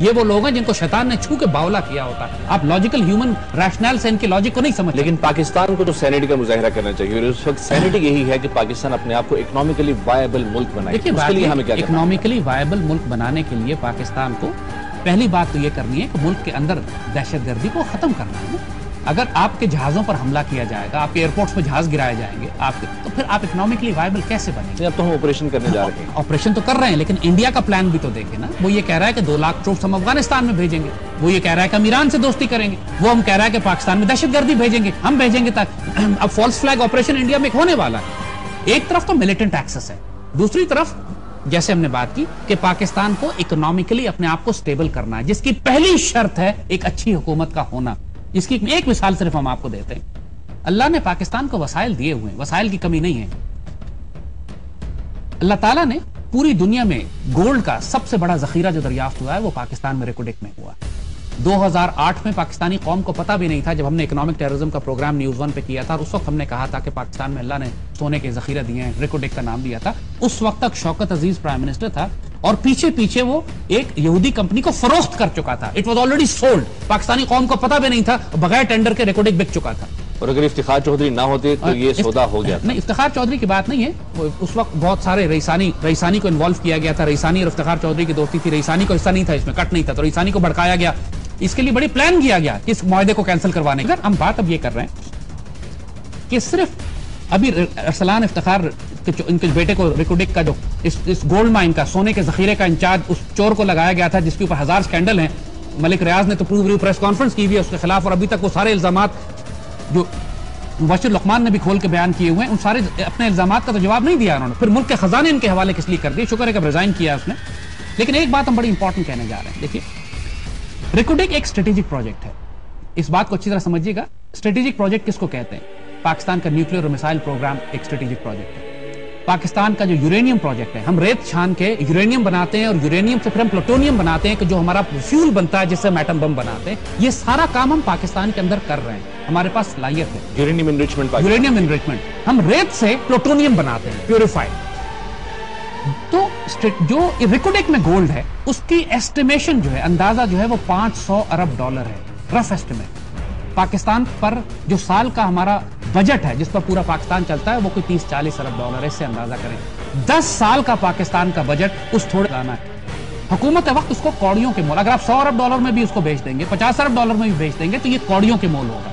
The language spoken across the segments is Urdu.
یہ وہ لوگ ہیں جن کو شیطان نے چھو کے باولا کیا ہوتا ہے. آپ لاجیکل ہیومن ریشنل سے ان کی لاجک کو نہیں سمجھتے. لیکن پاکستان کو تو سینٹی کا مظاہرہ کرنا چاہیے اور اس وقت سینٹی یہی ہے کہ پاکستان اپنے آپ کو اکنامیکلی وائبل ملک بنائے. اس کے لیے ہمیں کیا کرنا ہے؟ اکنامیکلی وائبل ملک بنانے کے لیے پاکستان کو پہلی بات تو یہ کرنی ہے کہ ملک کے اندر دہشت گردی کو ختم کرنا ہے. اگر آپ کے جہازوں پر حملہ کیا جائے گا, آپ کے ایئرپورٹس میں جہاز گرائے جائیں گے تو پھر آپ اکنامیکلی وائبل کیسے بنیں گے؟ اب تو ہم آپریشن کرنے جا رہے ہیں. آپریشن تو کر رہے ہیں, لیکن انڈیا کا پلان بھی تو دیکھیں نا. وہ یہ کہہ رہا ہے کہ 2 لاکھ ٹروپس ہم افغانستان میں بھیجیں گے. وہ یہ کہہ رہا ہے کہ ہم ایران سے دوستی کریں گے. وہ ہم کہہ رہا ہے کہ پاکستان میں دہشت گردی بھیجیں گے. ہم بھیجیں گے تاکہ اب فالس فلیگ آپریشن انڈیا میں ہونے والا ہے. ایک طرف تو ملیٹنٹ ایکسس ہے, دوسری طرف جیسے ہم نے بات کی کہ پاکستان کو اکنامیکلی اپنے آپ کو سٹیبل کرنا ہے, جس کی پہلی شرط ہے ایک اچھی حکومت کا ہونا. اس کی ایک مثال صرف ہم آپ کو دیتے ہیں. اللہ نے پاکستان کو وسائل دیے ہوئے ہیں, وسائل کی کمی نہیں ہے. اللہ تعالیٰ نے پوری دنیا میں گولڈ کا سب سے بڑا ذخیرہ جو دریافت ہوا ہے وہ پاکستان میں ریکوڈک میں ہوا. 2008 میں پاکستانی قوم کو پتہ بھی نہیں تھا جب ہم نے اکنامک ٹیررزم کا پروگرام نیوز 1 پہ کیا تھا, اور اس وقت ہم نے کہا تھا کہ پاکستان میں اللہ نے سونے کے ذخیرہ دیے ہیں, ریکوڈک کا نام دیا تھا. اس وقت تک شوکت عزیز پرائم منسٹر تھا اور پیچھے وہ ایک یہودی کمپنی کو فروخت کر چکا تھا. It was already sold. Pakistani قوم کو پتہ بھی نہیں تھا, بغیر ٹینڈر کے ریکوڈک بک چکا تھا. اور اگر افتخار چودھری نہ ہوتے تو یہ سودا ہو گیا تھا. نہیں, افتخار چودھری کی بات نہیں ہے. اس وقت بہت سارے رئیسانی کو انوالو کیا گیا تھا. رئیسانی اور افتخار چودھری کی دوستی تھی. رئیسانی کو حصہ نہیں تھا اس میں, کٹ نہیں تھا, تو رئیسانی کو بھڑکایا گیا. اس کے لیے بڑی پلان کیا گیا اس معاہدے کو کینسل کروانے کا. ہم بات اب یہ کر رہے ہیں کہ صرف ابھی ارسلان افتخار ان کے بیٹے کو ریکوڈک کا جو اس گولڈ مائن کا سونے کے ذخیرے کا انچارج اس چور کو لگایا گیا تھا, جس کے اوپر 1000 سکینڈل ہیں. ملک ریاض نے تو پوری پریس کانفرنس کی ہوئی ہے اس کے خلاف, اور ابھی تک وہ سارے الزامات جو مبشر لقمان نے بھی کھول کے بیان کیے ہوئے ہیں, ان سارے اپنے الزامات کا تو جواب نہیں دیا انہوں نے. پھر ملک کے خزانے ان کے حوالے کس لیے کر دیے. شکر ہے کہ ریزائن کیا اس نے. لیکن ایک بات ہم بڑی امپورٹنٹ کہنے جا رہے ہیں. دیکھیے, ریکوڈک ایک اسٹریٹجک پروجیکٹ ہے. اس بات کو اچھی طرح سمجھیے گا. اسٹریٹجک پروجیکٹ کس کو کہتے ہیں؟ پاکستان کا نیوکلیر اور میسائل پروگرام ایک اسٹریٹجک پروجیکٹ ہے. پاکستان کا جو یورینیم پروجیکٹ ہے, ہم ریت چھان کے یورینیم بناتے ہیں اور یورینیم سے پھر ہم پلوٹونیم بناتے ہیں کہ جو ہمارا فیول بنتا ہے جس سے ہم ایٹم بم بناتے ہیں. یہ سارا کام ہم پاکستان کے اندر کر رہے ہیں. ہمارے پاس صلاحیت ہے. یورینیم انریچمنٹ ہم ریت سے پلوٹونیم بناتے ہیں, پیوریفائڈ. تو جو ریکوڈک میں گولڈ ہے اس کی ایسٹیمیشن جو ہے, اندازہ جو ہے وہ $500 ارب ہے, رف ایسٹیمیٹ. پاکستان پر جو سال کا ہمارا بجٹ ہے جس پر پورا پاکستان چلتا ہے وہ کوئی $30-40 ارب ہے. اس سے اندازہ کریں 10 سال کا پاکستان کا بجٹ اس تھوڑے جانا ہے. حکومت وقت اس کو کوڑیوں کے مول, اگر آپ $100 ارب میں بھی اس کو بیچ دیں گے, $50 ارب میں بھی بیچ دیں گے, تو یہ کوڑیوں کے مول ہوگا.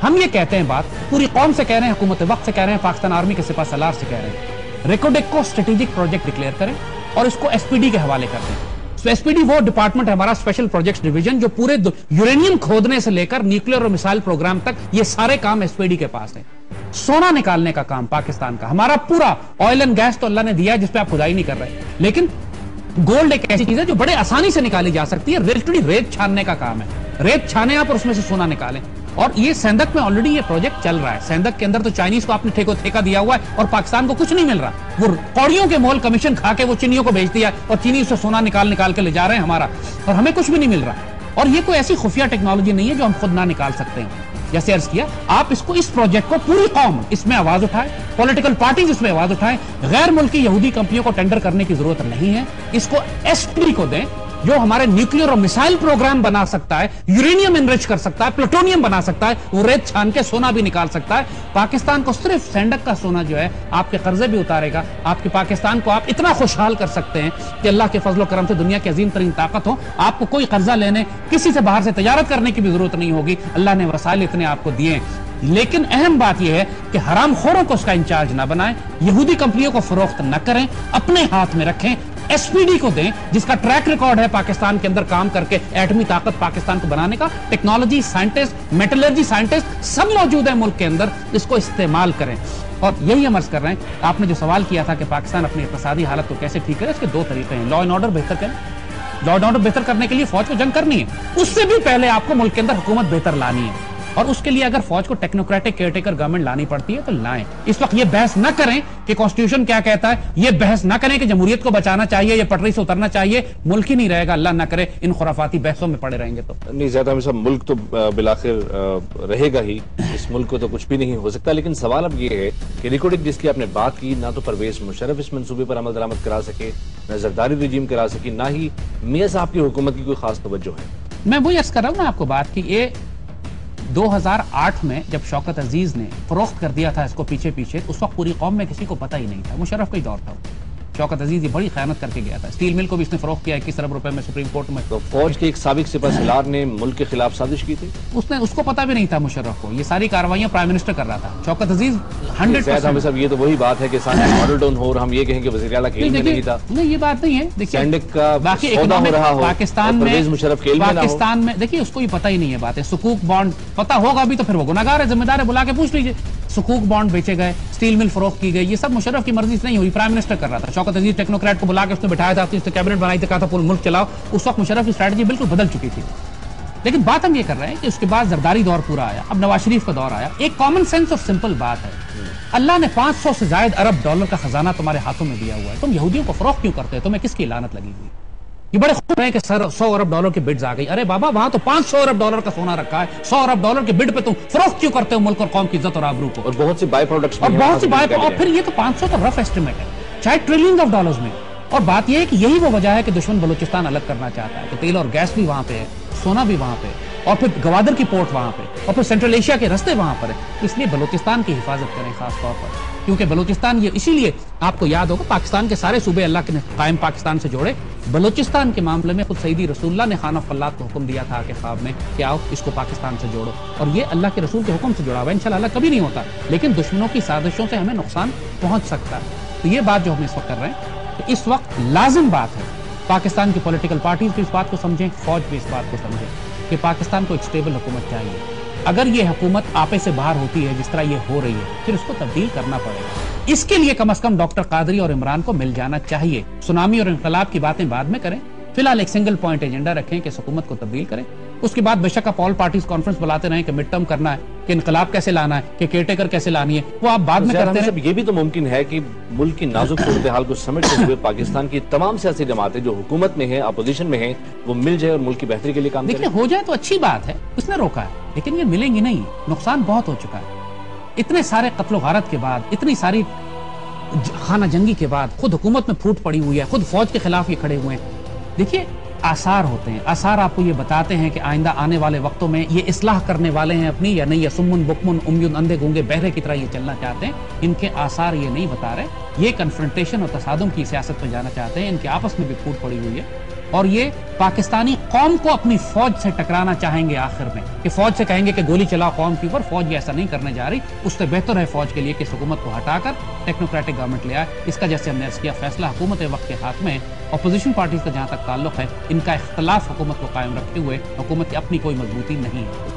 ہم یہ کہتے ہیں, بات پوری قوم سے کہہ رہے ہیں, حکومت وقت سے کہہ رہے ہیں, پاکستان آرمی کے سپاہ سالار سے کہہ رہے ہیں, ریکوڈک کو اسٹریٹجک پروجیکٹ ڈکلیئر کریں اور اس کو ایس پی ڈی کے حوالے کر دیں. ایس پی ڈی وہ ڈپارٹمنٹ ہے ہمارا, اسپیشل پروجیکٹس ڈویژن, جو پورے یورینیم کھودنے سے لے کر نیوکلیر اور میسائل پروگرام تک یہ سارے کام ایس پی ڈی کے پاس ہیں. سونا نکالنے کا کام پاکستان کا, ہمارا پورا آئل اینڈ گیس تو اللہ نے دیا جس پہ آپ کھدائی نہیں کر رہے, لیکن گولڈ ایک ایسی چیز ہے جو بڑے آسانی سے نکالی جا سکتی ہے. ریت چھاننے کا کام ہے, ریت چھانے آپ اور اس میں سے سونا نکالیں. اور یہ سیندک میں آلریڈی یہ پروجیکٹ چل رہا ہے. سیندک کے اندر تو چائنیز کو آپ نے ٹھیکہ دیا ہوا ہے اور پاکستان کو کچھ نہیں مل رہا. وہ کوڑیوں کے مول کمیشن کھا کے وہ چینیوں کو بھیج دیا اور چینی اس سے سونا نکال کے لے جا رہے ہیں ہمارا, اور ہمیں کچھ بھی نہیں مل رہا. اور یہ کوئی ایسی خفیہ ٹیکنالوجی نہیں ہے جو ہم خود نہ نکال سکتے ہیں. جیسے عرض کیا, آپ اس پروجیکٹ کو پوری قوم اس میں آواز اٹھائے, پولیٹیکل پارٹیز اس میں آواز اٹھائیں. غیر ملکی یہودی کمپنیوں کو ٹینڈر کرنے کی ضرورت نہیں ہے. اس کو ایس پی کو دیں جو ہمارے نیوکلیر اور میسائل پروگرام بنا سکتا ہے, یورینیم انریچ کر سکتا ہے, پلوٹونیم بنا سکتا ہے, وہ ریت چھان کے سونا بھی نکال سکتا ہے. پاکستان کو صرف سینڈک کا سونا جو ہے آپ کے قرضے بھی اتارے گا. آپ کے پاکستان کو آپ اتنا خوشحال کر سکتے ہیں کہ اللہ کے فضل و کرم سے دنیا کی عظیم ترین طاقت ہو, آپ کو کوئی قرضہ لینے, کسی سے باہر سے تجارت کرنے کی بھی ضرورت نہیں ہوگی. اللہ نے وسائل اتنے آپ کو دیے. لیکن اہم بات یہ ہے کہ حرام خوروں کو اس کا انچارج نہ بنائیں, یہودی کمپنیوں کو فروخت نہ کریں, اپنے ہاتھ میں رکھیں. ایس پی ڈی کو دیں جس کا ٹریک ریکارڈ ہے پاکستان کے اندر کام کر کے ایٹمی طاقت پاکستان کو بنانے کا. ٹیکنالوجی سائنٹسٹ, میٹلرجی سائنٹسٹ سب موجود ہیں ملک کے اندر, اس کو استعمال کریں. اور یہی ہم عرض کر رہے ہیں, آپ نے جو سوال کیا تھا کہ پاکستان اپنی اقتصادی حالت کو کیسے ٹھیک کرے, اس کے 2 طریقے ہیں. لا اینڈ آرڈر بہتر کریں. لا اینڈ آرڈر بہتر کرنے کے لیے فوج کو جنگ کرنی ہے. اس سے بھی پہلے آپ کو ملک کے اندر حکومت بہتر لانی ہے, اور اس کے لیے اگر فوج کو ٹیکنوکریٹک کیئر ٹیکر گورنمنٹ لانی پڑتی ہے تو لائیں. اس وقت یہ بحث نہ کریں کہ کانسٹیٹیوشن کیا کہتا ہے, یہ بحث نہ کریں کہ جمہوریت کو بچانا چاہیے یا پٹری سے اترنا چاہیے. ملک ہی نہیں رہے گا, اللہ نہ کرے ان خرافاتی بحثوں میں پڑے رہیں گے تو. نہیں, زیادہ صاحب ملک تو بالآخر رہے گا ہی, اس ملک کو تو کچھ بھی نہیں ہو سکتا. لیکن سوال اب یہ ہے کہ ریکارڈنگ جس کی آپ نے بات کی، نہ تو پرویز مشرف اس منصوبے پر عمل درآمد کرا سکے، نہ زرداری رجیم کرا سکی، نہ ہی میاں صاحب کی حکومت کی کوئی خاص توجہ ہے۔ میں وہی عرض کر رہا ہوں نا آپ کو بات کی، یہ 2008 میں جب شوکت عزیز نے فروخت کر دیا تھا اس کو پیچھے پیچھے، اس وقت پوری قوم میں کسی کو پتہ ہی نہیں تھا، مشرف کا ہی دور تھا۔ شوکت عزیز یہ بڑی خیانت کر کے گیا تھا، اسٹیل مل کو بھی اس نے فروخت کیا 21 ارب روپے میں سپریم کورٹ میں۔ تو فوج کے ایک سابق سپہ سالار نے ملک کے خلاف سازش کی تھی، اس کو پتہ بھی نہیں تھا مشرف کو، یہ ساری کارروائیاں پرائم منسٹر کر رہا تھا۔ شوکت عزیز 100% صاحب یہ تو وہی بات ہے کہ ماڈل ٹاؤن ہو اور ہم یہ کہیں کہ وزیر اعلیٰ کھیل میں نہیں تھا۔ نہیں یہ بات نہیں ہے، دیکھیے سینڈک کا باقی سودا ہو رہا ہو پاکستان میں، پرویز مشرف کھیل میں نہ ہو۔ پاکستان میں دیکھیے اس کو یہ پتہ ہی نہیں ہے باتیں، سکوک بانڈ پتہ ہوگا بھی تو پھر وہ گناہگار ہے، ذمہ دار ہے، بلا کے پوچھ لیجیے۔ سکوک بانڈ بیچے گئے، اسٹیل مل فروخت کی گئی، یہ سب مشرف کی مرضی سے نہیں ہوئی، پرائم منسٹر کر رہا تھا۔ شوکت عزیز ٹیکنوکریٹ کو بلا کے اس نے بٹھایا تھا، اس نے کیبنٹ بنائی تھی، کہا تھا پورا ملک چلاؤ، اس وقت مشرف کی اسٹریٹجی بالکل بدل چکی تھی۔ لیکن بات ہم یہ کر رہے ہیں کہ اس کے بعد زرداری دور پورا آیا، اب نواز شریف کا دور آیا۔ ایک کامن سینس اور سمپل بات ہے، اللہ نے 500 سے زائد ارب ڈالر کا خزانہ تمہارے ہاتھوں میں دیا ہوا ہے، تم یہودیوں کو فروخت کیوں کرتے ہو؟ تمہیں کس کی لعنت لگی ہوئی؟ یہ بڑے خوش ہیں کہ 100 ارب ڈالر کی بڈز آ گئی، ارے بابا وہاں تو 500 ارب ڈالر کا سونا رکھا ہے، 100 ارب ڈالر کے بڈ پہ تم فروخت کیوں کرتے ہو ملک اور قوم کی عزت اور آبرو کو؟ اور بہت سی بائی پروڈکٹس اور بہت سی بائی، اور پھر یہ تو 500 تو رف ایسٹیمیٹ ہے، چاہے ٹریلین آف ڈالرز میں۔ اور بات یہ ہے کہ یہی وہ وجہ ہے کہ دشمن بلوچستان الگ کرنا چاہتا ہے، کہ تیل اور گیس بھی وہاں پہ ہے، سونا بھی وہاں پہ، اور پھر گوادر کی پورٹ وہاں پہ، اور پھر سینٹرل ایشیا کے رستے وہاں پر ہے۔ اس لیے بلوچستان کی حفاظت کریں خاص طور پر، کیونکہ بلوچستان یہ اسی لیے آپ کو یاد ہوگا پاکستان کے سارے صوبے اللہ کے قائم پاکستان سے جوڑے، بلوچستان کے معاملے میں خود سیدی رسول اللہ نے خانہ فلات کو حکم دیا تھا کہ خواب میں کہ آؤ اس کو پاکستان سے جوڑو، اور یہ اللہ کے رسول کے حکم سے جڑا ہوا ہے، انشاءاللہ اللہ کبھی نہیں ہوتا، لیکن دشمنوں کی سازشوں سے ہمیں نقصان پہنچ سکتا ہے۔ تو یہ بات جو ہم اس وقت کر رہے ہیں کہ اس وقت لازم بات ہے پاکستان کی پولیٹیکل پارٹیز بھی اس بات کو سمجھیں، فوج بھی اس بات کو سمجھیں کہ پاکستان کو ایک سٹیبل حکومت چاہیے۔ اگر یہ حکومت آپے سے باہر ہوتی ہے جس طرح یہ ہو رہی ہے، پھر اس کو تبدیل کرنا پڑے گا۔ اس کے لیے کم از کم ڈاکٹر قادری اور عمران کو مل جانا چاہیے۔ سونامی اور انقلاب کی باتیں بعد میں کریں، فی الحال ایک سنگل پوائنٹ ایجنڈا رکھیں کہ اس حکومت کو تبدیل کریں۔ اس کے بعد بے شک آپ آل پارٹیز کانفرنس بلاتے رہیں کہ مڈ ٹرم کرنا ہے، کہ انقلاب کیسے لانا ہے، کہ کیئر ٹیکر کیسے لانی ہے، وہ آپ بعد میں کرتے ہیں۔ یہ بھی تو ممکن ہے کہ ملک کی نازک صورتحال کو سمجھتے ہوئے پاکستان کی تمام سیاسی جماعتیں جو حکومت میں ہیں، اپوزیشن میں ہیں، وہ مل جائے اور ملک کی بہتری کے لیے کام کریں۔ دیکھیں ہو جائے تو اچھی بات ہے، اس نے روکا ہے، لیکن یہ ملیں گی نہیں، نقصان بہت ہو چکا ہے۔ اتنے سارے قتل و غارت کے بعد، اتنی ساری خانہ جنگی کے بعد، خود حکومت میں پھوٹ پڑی ہوئی ہے، خود فوج کے خلاف یہ کھڑے ہوئے ہیں۔ دیکھیے آثار ہوتے ہیں، آثار آپ کو یہ بتاتے ہیں کہ آئندہ آنے والے وقتوں میں یہ اصلاح کرنے والے ہیں اپنی یا نہیں، یا سمن بکمن امیون اندھے گونگے بہرے کی طرح یہ چلنا چاہتے ہیں، ان کے آثار یہ نہیں بتا رہے، یہ کنفرنٹیشن اور تصادم کی سیاست پہ جانا چاہتے ہیں، ان کے آپس میں بھی پھوٹ پڑی ہوئی ہے، اور یہ پاکستانی قوم کو اپنی فوج سے ٹکرانا چاہیں گے آخر میں، کہ فوج سے کہیں گے کہ گولی چلاؤ قوم کے اوپر، فوج یہ ایسا نہیں کرنے جا رہی، اس سے بہتر ہے فوج کے لیے کہ اس حکومت کو ہٹا کر ٹیکنوکریٹک گورنمنٹ لے آئے۔ اس کا جیسے ہم نے عرض کیا فیصلہ حکومت وقت کے ہاتھ میں، اپوزیشن پارٹیز کا جہاں تک تعلق ہے ان کا اختلاف حکومت کو قائم رکھتے ہوئے حکومت کی اپنی کوئی مضبوطی نہیں ہے۔